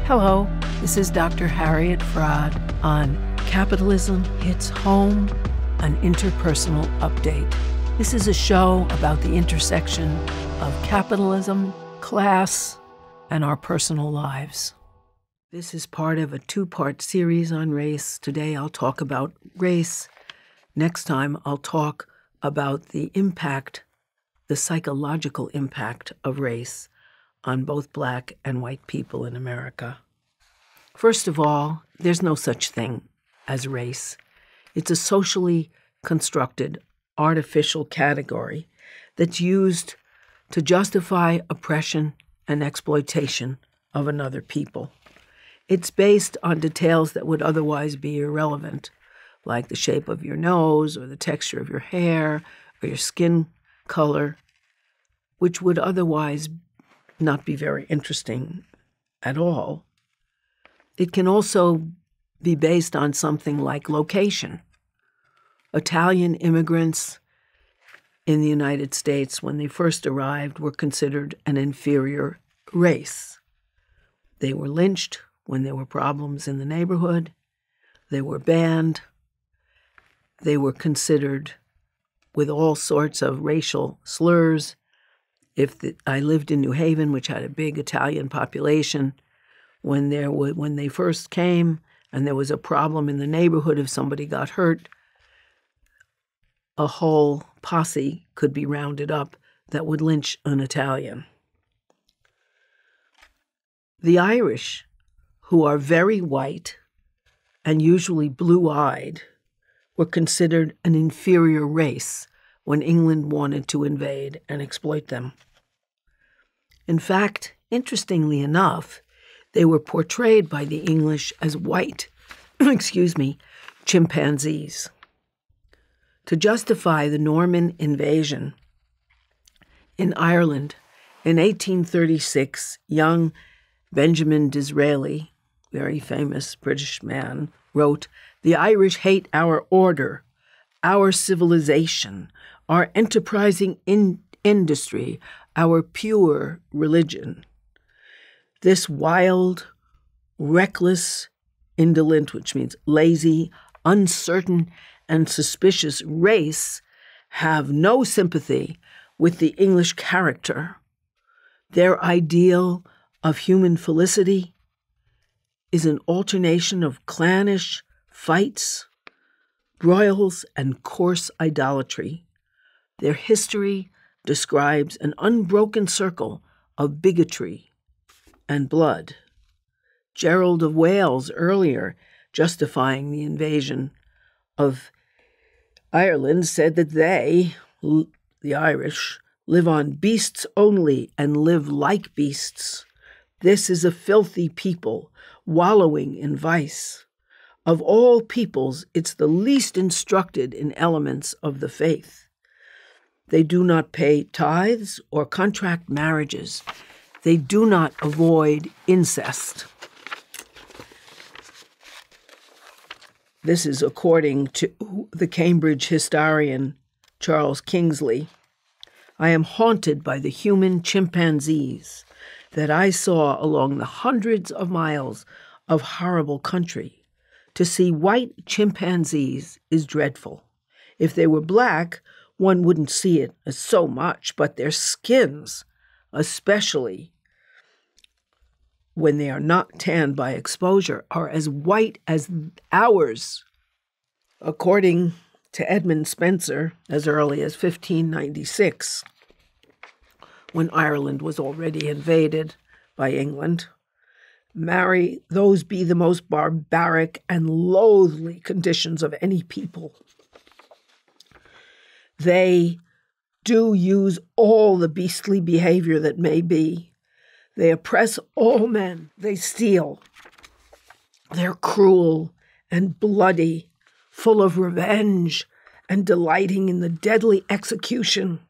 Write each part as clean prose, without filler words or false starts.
Hello, this is Dr. Harriet Frye on Capitalism Hits Home, an interpersonal update. This is a show about the intersection of capitalism, class, and our personal lives. This is part of a two-part series on race. Today I'll talk about race. Next time I'll talk about the impact, the psychological impact of race on both Black and white people in America. First of all, there's no such thing as race. It's a socially constructed, artificial category that's used to justify oppression and exploitation of another people. It's based on details that would otherwise be irrelevant, like the shape of your nose or the texture of your hair or your skin color, which would otherwise not be very interesting at all. It can also be based on something like location. Italian immigrants in the United States, when they first arrived, were considered an inferior race. They were lynched when there were problems in the neighborhood. They were banned. They were considered with all sorts of racial slurs. I lived in New Haven, which had a big Italian population, when they first came and there was a problem in the neighborhood, if somebody got hurt, a whole posse could be rounded up that would lynch an Italian. The Irish, who are very white and usually blue-eyed, were considered an inferior race when England wanted to invade and exploit them. In fact, interestingly enough, they were portrayed by the English as white, chimpanzees. To justify the Norman invasion in Ireland in 1836, young Benjamin Disraeli, very famous British man, wrote, "The Irish hate our order, our civilization, our enterprising industry, our pure religion. This wild, reckless, indolent, which means lazy, uncertain, and suspicious race have no sympathy with the English character. Their ideal of human felicity is an alternation of clannish fights, broils, and coarse idolatry. Their history describes an unbroken circle of bigotry and blood." Gerald of Wales, earlier justifying the invasion of Ireland, said that they, the Irish, live on beasts only and live like beasts. This is a filthy people, wallowing in vice. Of all peoples, it's the least instructed in elements of the faith. They do not pay tithes or contract marriages. They do not avoid incest. This is according to the Cambridge historian Charles Kingsley. "I am haunted by the human chimpanzees that I saw along the hundreds of miles of horrible country. To see white chimpanzees is dreadful. If they were black, one wouldn't see it as so much, but their skins, especially when they are not tanned by exposure, are as white as ours." According to Edmund Spencer, as early as 1596, when Ireland was already invaded by England, "Marry, those be the most barbaric and loathly conditions of any people. They do use all the beastly behavior that may be. They oppress all men. They steal. They're cruel and bloody, full of revenge and delighting in the deadly execution,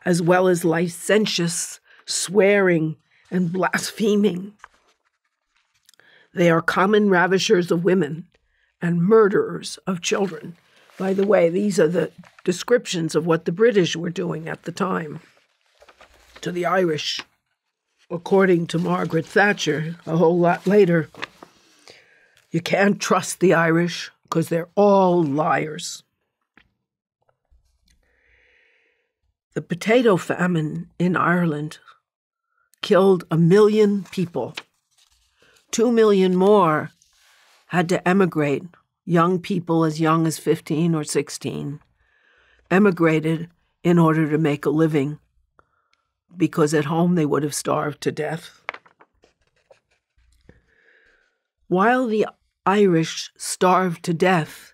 as well as licentious, swearing, and blaspheming. They are common ravishers of women and murderers of children." By the way, these are the descriptions of what the British were doing at the time to the Irish. according to Margaret Thatcher a whole lot later, you can't trust the Irish because they're all liars. The potato famine in Ireland killed 1 million people. 2 million more had to emigrate. Young people as young as 15 or 16 emigrated in order to make a living, because at home they would have starved to death. While the Irish starved to death,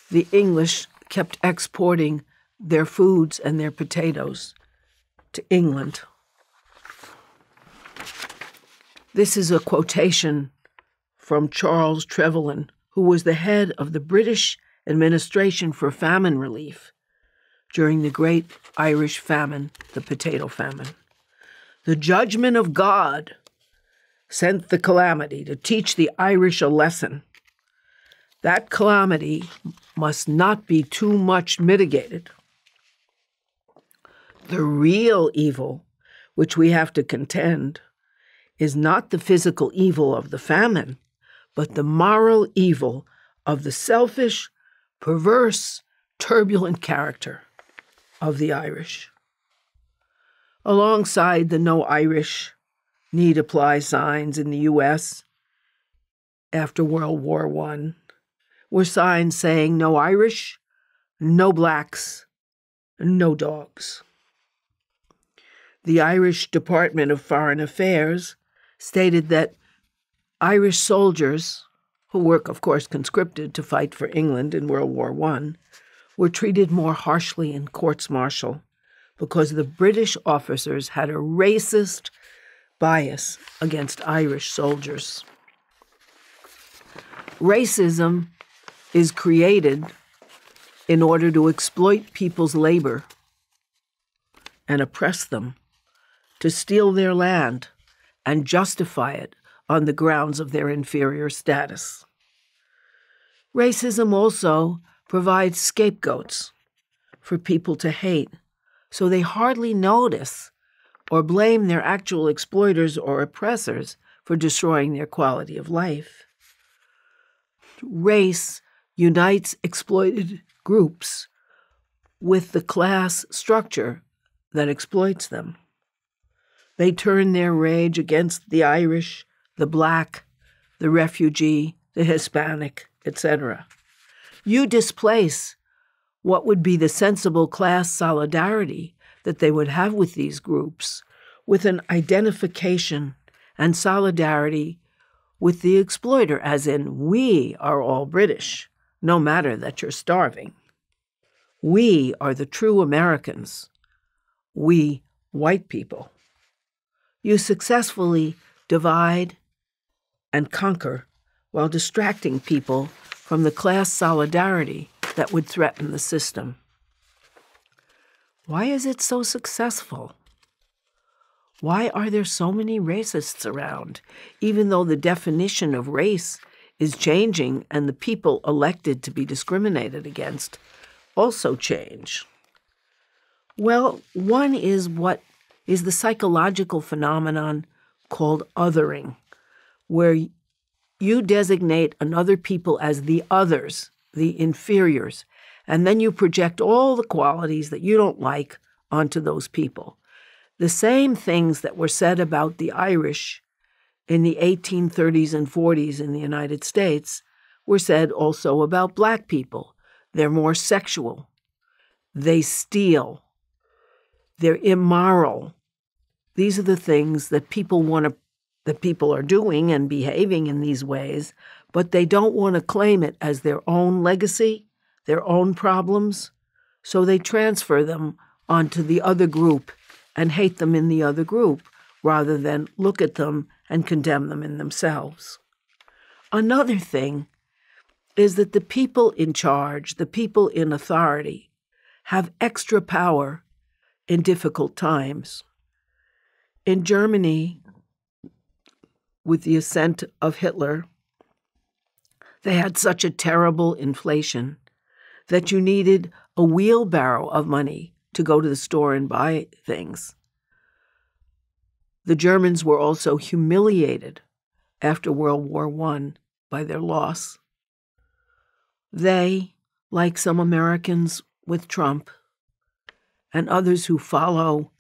the English kept exporting their foods and their potatoes to England. This is a quotation from Charles Trevelyan, who was the head of the British administration for famine relief during the Great Irish Famine, the potato famine. The judgment of God sent the calamity to teach the Irish a lesson. That calamity must not be too much mitigated. The real evil, which we have to contend, is not the physical evil of the famine, but the moral evil of the selfish, perverse, turbulent character of the Irish. Alongside the No Irish Need Apply signs in the U.S. after World War I were signs saying no Irish, no blacks, no dogs. The Irish Department of Foreign Affairs stated that Irish soldiers, who were, of course, conscripted to fight for England in World War I, were treated more harshly in courts-martial because the British officers had a racist bias against Irish soldiers. Racism is created in order to exploit people's labor and oppress them, to steal their land and justify it on the grounds of their inferior status. Racism also provides scapegoats for people to hate, so they hardly notice or blame their actual exploiters or oppressors for destroying their quality of life. Race unites exploited groups with the class structure that exploits them. They turn their rage against the Irish, the black, the refugee, the Hispanic, etc. You displace what would be the sensible class solidarity that they would have with these groups with an identification and solidarity with the exploiter, as in, we are all British, no matter that you're starving. We are the true Americans. We, white people. You successfully divide and conquer while distracting people from the class solidarity that would threaten the system. Why is it so successful? Why are there so many racists around, even though the definition of race is changing and the people elected to be discriminated against also change? Well, one is what is the psychological phenomenon called othering, where you designate another people as the others, the inferiors, and then you project all the qualities that you don't like onto those people. The same things that were said about the Irish in the 1830s and 40s in the United States were said also about black people. They're more sexual. They steal. They're immoral. These are the things that people are doing and behaving in these ways, but they don't want to claim it as their own legacy, their own problems, so they transfer them onto the other group and hate them in the other group, rather than look at them and condemn them in themselves. Another thing is that the people in charge, the people in authority, have extra power in difficult times. In Germany, with the ascent of Hitler, they had such a terrible inflation that you needed a wheelbarrow of money to go to the store and buy things. The Germans were also humiliated after World War I by their loss. They, like some Americans with Trump and others who follow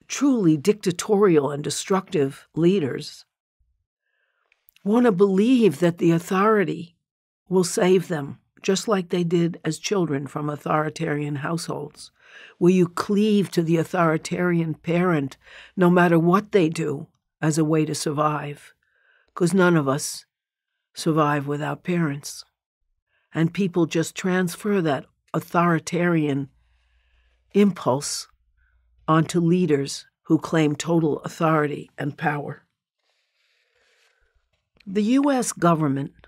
truly dictatorial and destructive leaders, want to believe that the authority will save them, just like they did as children from authoritarian households, where you cleave to the authoritarian parent no matter what they do as a way to survive, because none of us survive without parents. And people just transfer that authoritarian impulse onto leaders who claim total authority and power. The U.S. government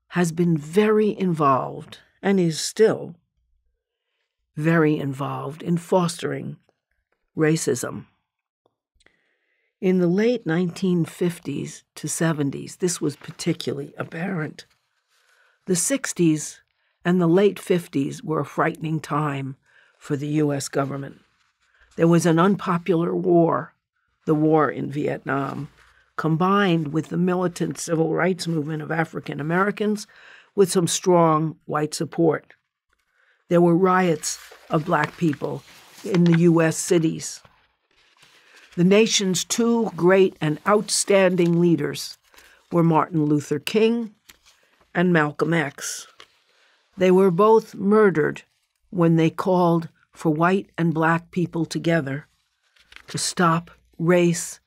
has been very involved, and is still very involved, in fostering racism. In the late 1950s to 70s, this was particularly apparent. The 60s and the late 50s were a frightening time for the U.S. government. There was an unpopular war, the war in Vietnam, combined with the militant civil rights movement of African Americans with some strong white support. There were riots of black people in the U.S. cities. The nation's two great and outstanding leaders were Martin Luther King and Malcolm X. They were both murdered when they called for white and black people together to stop race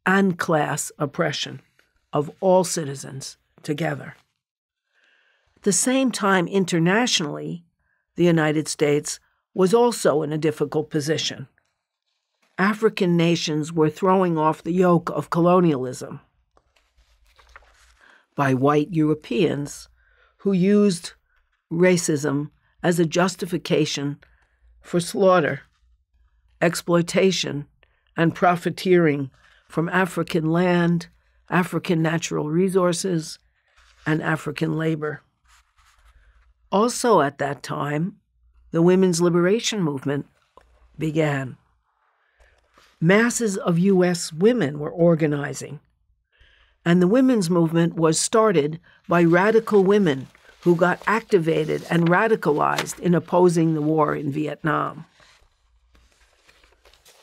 and class oppression of all citizens together. At the same time, internationally, the United States was also in a difficult position. African nations were throwing off the yoke of colonialism by white Europeans who used racism as a justification for slaughter, exploitation, and profiteering from African land, African natural resources, and African labor. Also at that time, the women's liberation movement began. Masses of U.S. women were organizing, and the women's movement was started by radical women who got activated and radicalized in opposing the war in Vietnam.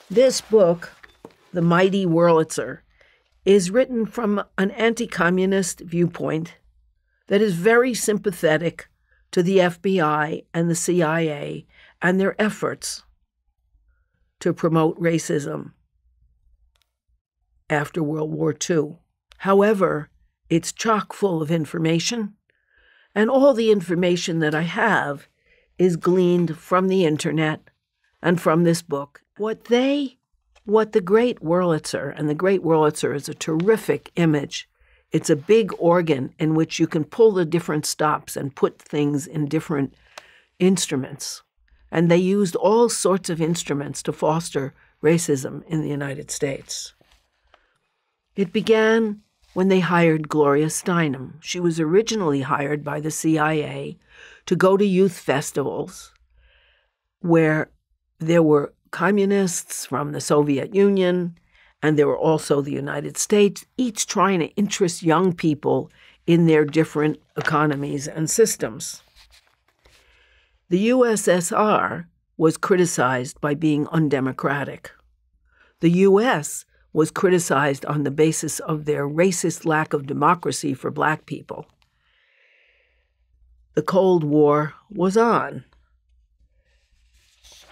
This book, The Mighty Wurlitzer, is written from an anti-communist viewpoint that is very sympathetic to the FBI and the CIA and their efforts to promote racism after World War II. However, it's chock full of information, and all the information that I have is gleaned from the internet and from this book. What the Great Wurlitzer, and the Great Wurlitzer is a terrific image. It's a big organ in which you can pull the different stops and put things in different instruments. And they used all sorts of instruments to foster racism in the United States. It began when they hired Gloria Steinem. She was originally hired by the CIA to go to youth festivals where there were communists from the Soviet Union, and there were also the United States, each trying to interest young people in their different economies and systems. The USSR was criticized by being undemocratic. The U.S. was criticized on the basis of their racist lack of democracy for black people. The Cold War was on.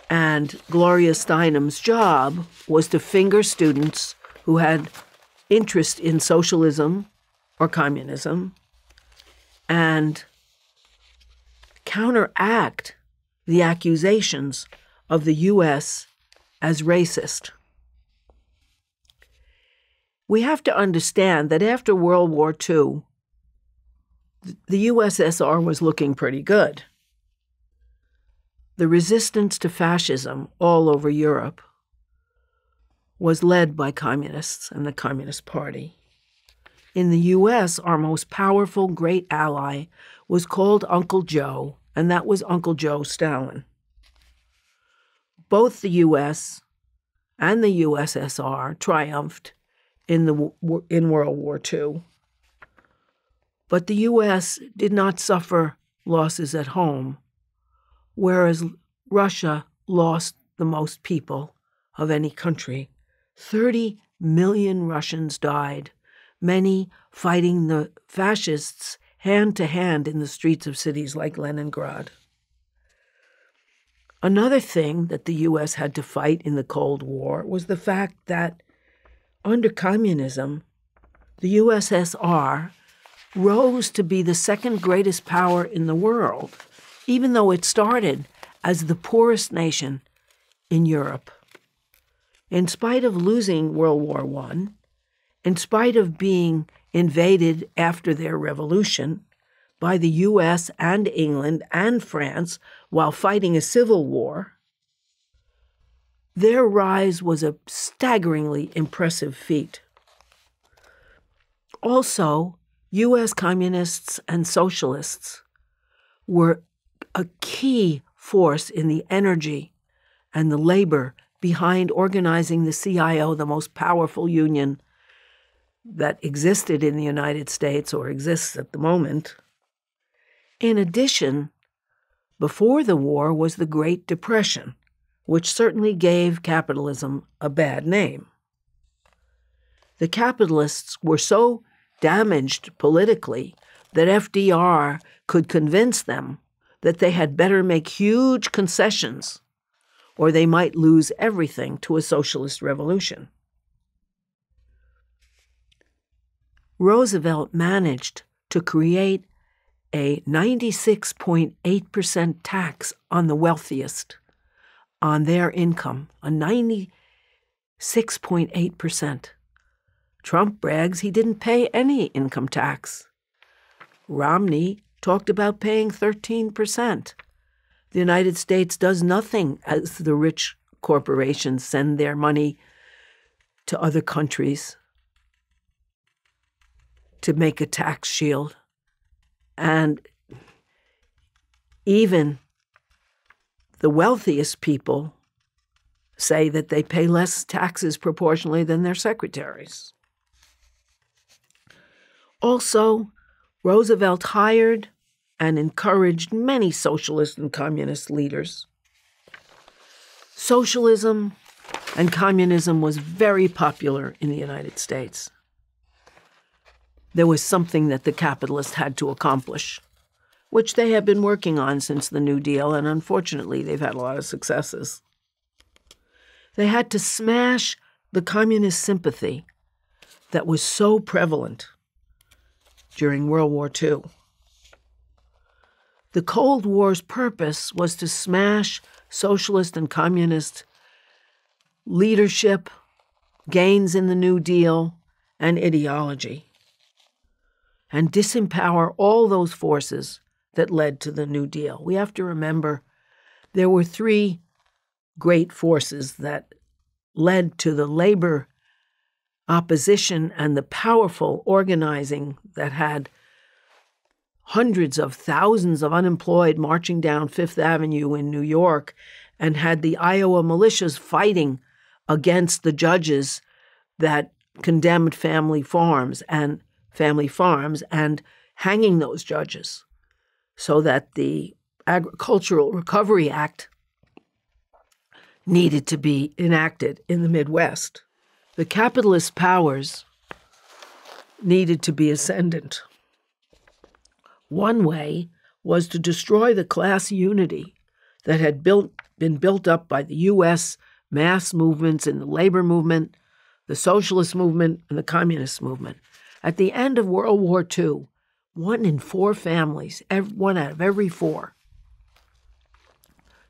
And Gloria Steinem's job was to finger students who had interest in socialism or communism and counteract the accusations of the U.S. as racist. We have to understand that after World War II, the USSR was looking pretty good. The resistance to fascism all over Europe was led by communists and the Communist Party. In the U.S., our most powerful great ally was called Uncle Joe, and that was Uncle Joe Stalin. Both the U.S. and the USSR triumphed in World War II. But the U.S. did not suffer losses at home, whereas Russia lost the most people of any country. 30 million Russians died, many fighting the fascists hand to hand in the streets of cities like Leningrad. Another thing that the U.S. had to fight in the Cold War was the fact that under communism, the USSR rose to be the second greatest power in the world, even though it started as the poorest nation in Europe. In spite of losing World War I, in spite of being invaded after their revolution by the U.S. and England and France while fighting a civil war, their rise was a staggeringly impressive feat. Also, U.S. communists and socialists were a key force in the energy and the labor behind organizing the CIO, the most powerful union that existed in the United States or exists at the moment. In addition, before the war was the Great Depression, which certainly gave capitalism a bad name. The capitalists were so damaged politically that FDR could convince them that they had better make huge concessions or they might lose everything to a socialist revolution. Roosevelt managed to create a 96.8% tax on the wealthiest, on their income, a 96.8%. Trump brags he didn't pay any income tax. Romney talked about paying 13%. The United States does nothing as the rich corporations send their money to other countries to make a tax shield. And even the wealthiest people say that they pay less taxes proportionally than their secretaries. Also, Roosevelt hired and encouraged many socialist and communist leaders. Socialism and communism was very popular in the United States. There was something that the capitalists had to accomplish, which they have been working on since the New Deal, and unfortunately they've had a lot of successes. They had to smash the communist sympathy that was so prevalent during World War II. The Cold War's purpose was to smash socialist and communist leadership, gains in the New Deal, and ideology, and disempower all those forces that led to the New Deal. We have to remember there were three great forces that led to the labor opposition and the powerful organizing that had hundreds of thousands of unemployed marching down Fifth Avenue in New York and had the Iowa militias fighting against the judges that condemned family farms and hanging those judges so that the Agricultural Recovery Act needed to be enacted in the Midwest. The capitalist powers needed to be ascendant. One way was to destroy the class unity that had been built up by the U.S. mass movements in the labor movement, the socialist movement, and the communist movement. At the end of World War II, 1 in 4 families, 1 out of every 4,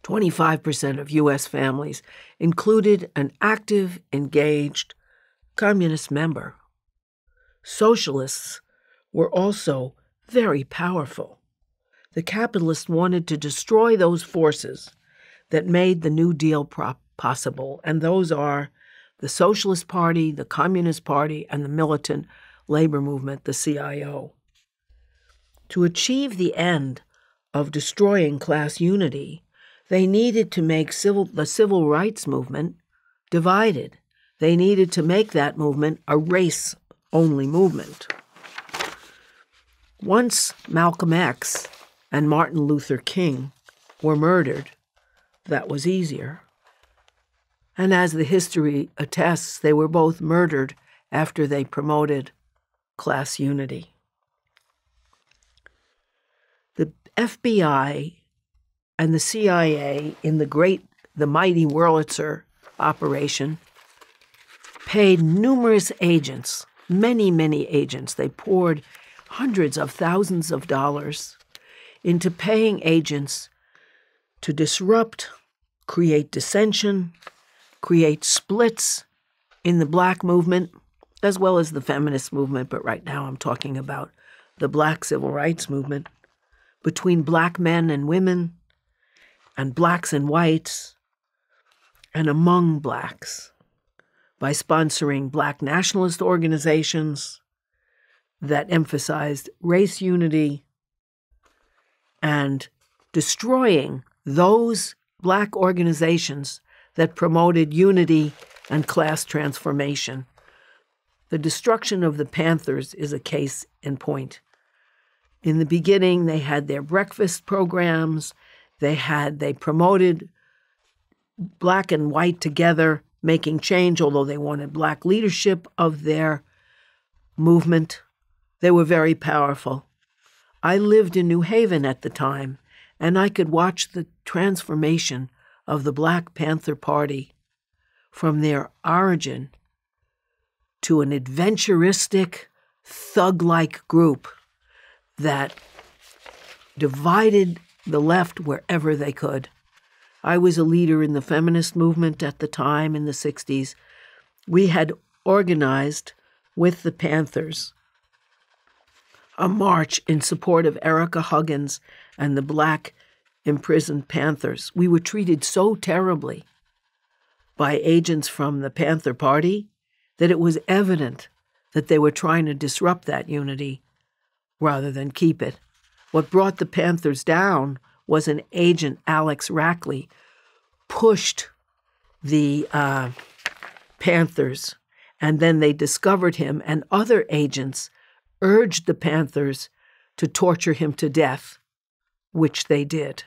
25% of U.S. families included an active, engaged communist member. Socialists were also very powerful. The capitalists wanted to destroy those forces that made the New Deal possible, and those are the Socialist Party, the Communist Party, and the militant labor movement, the CIO. To achieve the end of destroying class unity, they needed to make the civil rights movement divided. They needed to make that movement a race-only movement. Once Malcolm X and Martin Luther King were murdered, that was easier. And as the history attests, they were both murdered after they promoted class unity. The FBI and the CIA in the Mighty Wurlitzer operation paid numerous agents, many agents. They poured hundreds of thousands of dollars into paying agents to disrupt, create dissension, create splits in the Black movement, as well as the feminist movement, but right now I'm talking about the Black civil rights movement, between Black men and women, and Blacks and whites, and among Blacks, by sponsoring Black nationalist organizations that emphasized race unity and destroying those Black organizations that promoted unity and class transformation. The destruction of the Panthers is a case in point. In the beginning, they had their breakfast programs. They promoted Black and white together, making change, although they wanted Black leadership of their movement. They were very powerful. I lived in New Haven at the time, and I could watch the transformation of the Black Panther Party from their origin to an adventuristic, thug-like group that divided the left wherever they could. I was a leader in the feminist movement at the time in the 60s. We had organized with the Panthers a march in support of Erika Huggins and the Black imprisoned Panthers. We were treated so terribly by agents from the Panther Party that it was evident that they were trying to disrupt that unity rather than keep it. What brought the Panthers down was an agent, Alex Rackley, pushed the Panthers, and then they discovered him, and other agents urged the Panthers to torture him to death, which they did.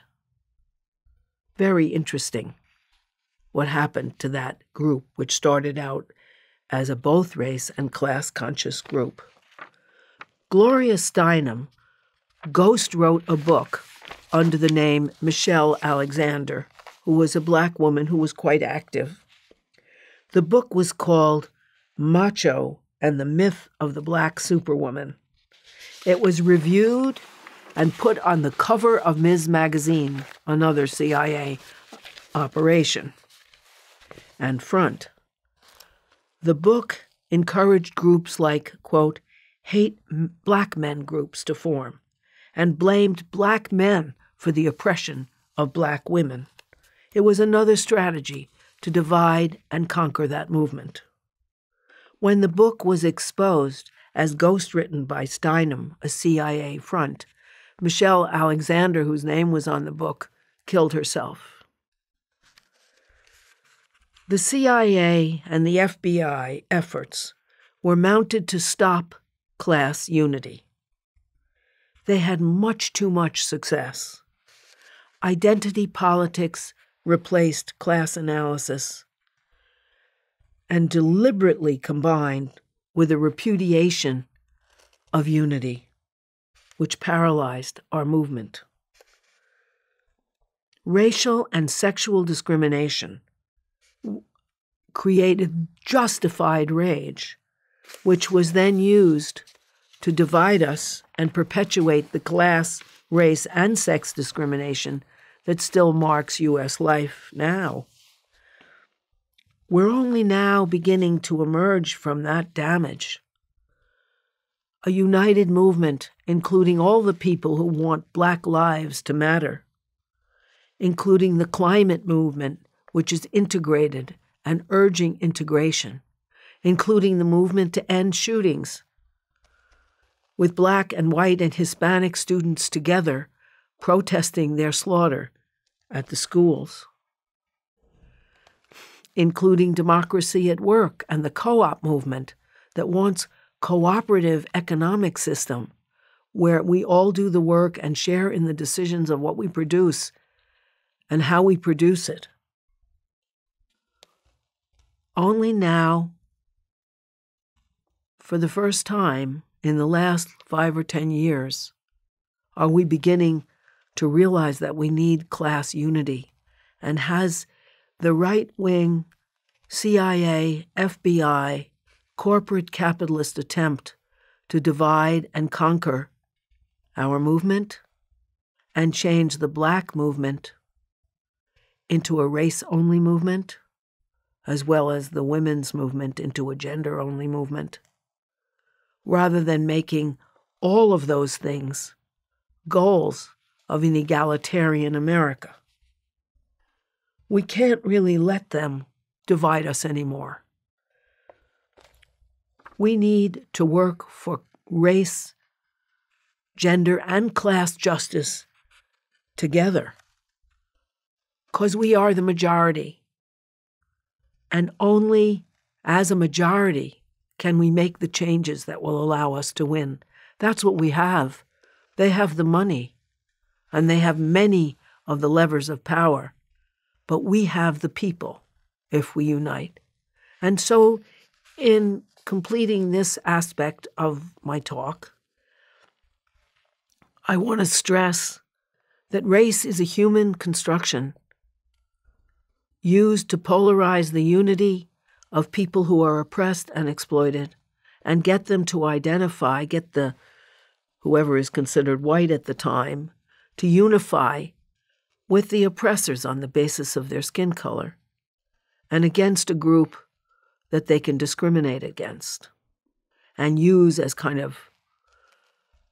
Very interesting what happened to that group, which started out as a both race and class conscious group. Gloria Steinem ghost wrote a book under the name Michelle Alexander, who was a Black woman who was quite active. The book was called Macho and the Myth of the Black Superwoman. It was reviewed and put on the cover of Ms. Magazine, another CIA operation, and front. The book encouraged groups like, quote, hate Black men groups to form, and blamed Black men for the oppression of Black women. It was another strategy to divide and conquer that movement. When the book was exposed as ghostwritten by Steinem, a CIA front, Michelle Alexander, whose name was on the book, killed herself. The CIA and the FBI efforts were mounted to stop class unity. They had much too much success. Identity politics replaced class analysis and deliberately combined with a repudiation of unity, which paralyzed our movement. Racial and sexual discrimination created justified rage, which was then used to divide us and perpetuate the class, race, and sex discrimination that still marks U.S. life now. We're only now beginning to emerge from that damage. A united movement, including all the people who want Black lives to matter, including the climate movement, which is integrated and urging integration, including the movement to end shootings, with Black and white and Hispanic students together protesting their slaughter at the schools. including democracy at work and the co-op movement that wants cooperative economic system where we all do the work and share in the decisions of what we produce and how we produce it. Only now, for the first time in the last 5 or 10 years, are we beginning to realize that we need class unity, and has the right-wing CIA, FBI, corporate capitalist attempt to divide and conquer our movement and change the Black movement into a race-only movement, as well as the women's movement into a gender-only movement, rather than making all of those things goals of an egalitarian America. We can't really let them divide us anymore. We need to work for race, gender, and class justice together, because we are the majority. And only as a majority can we make the changes that will allow us to win. That's what we have. They have the money, and they have many of the levers of power. But we have the people if we unite. And so in completing this aspect of my talk, I want to stress that race is a human construction used to polarize the unity of people who are oppressed and exploited and get them to identify, get the whoever is considered white at the time, to unify with the oppressors on the basis of their skin color and against a group that they can discriminate against and use as kind of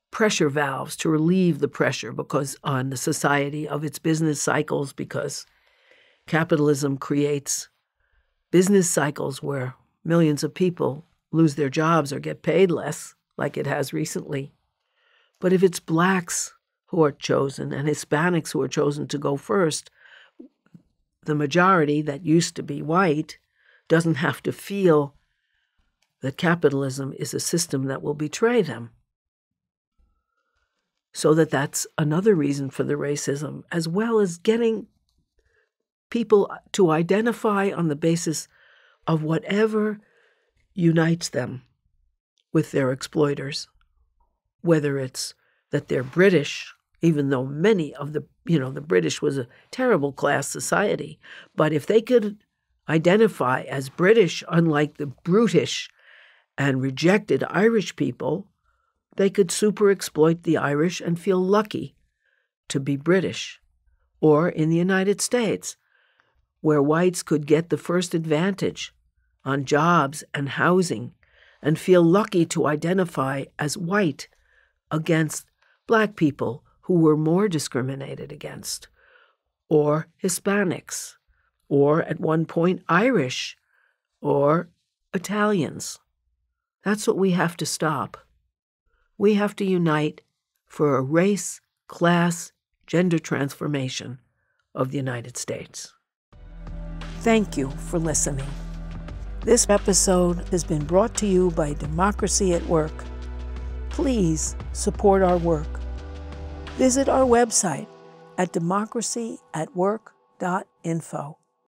pressure valves to relieve the pressure because on the society of its business cycles, because capitalism creates business cycles where millions of people lose their jobs or get paid less, like it has recently. But if it's Blacks who are chosen and Hispanics who are chosen to go first, the majority that used to be white doesn't have to feel that capitalism is a system that will betray them. So that's another reason for the racism, as well as getting people to identify on the basis of whatever unites them with their exploiters, whether it's that they're British, even though many of the British was a terrible class society. But if they could identify as British, unlike the brutish and rejected Irish people, they could super exploit the Irish and feel lucky to be British. Or in the United States, where whites could get the first advantage on jobs and housing and feel lucky to identify as white against Black people who were more discriminated against, or Hispanics, or at one point Irish, or Italians. That's what we have to stop. We have to unite for a race, class, gender transformation of the United States. Thank you for listening. This episode has been brought to you by Democracy at Work. Please support our work. Visit our website at democracyatwork.info.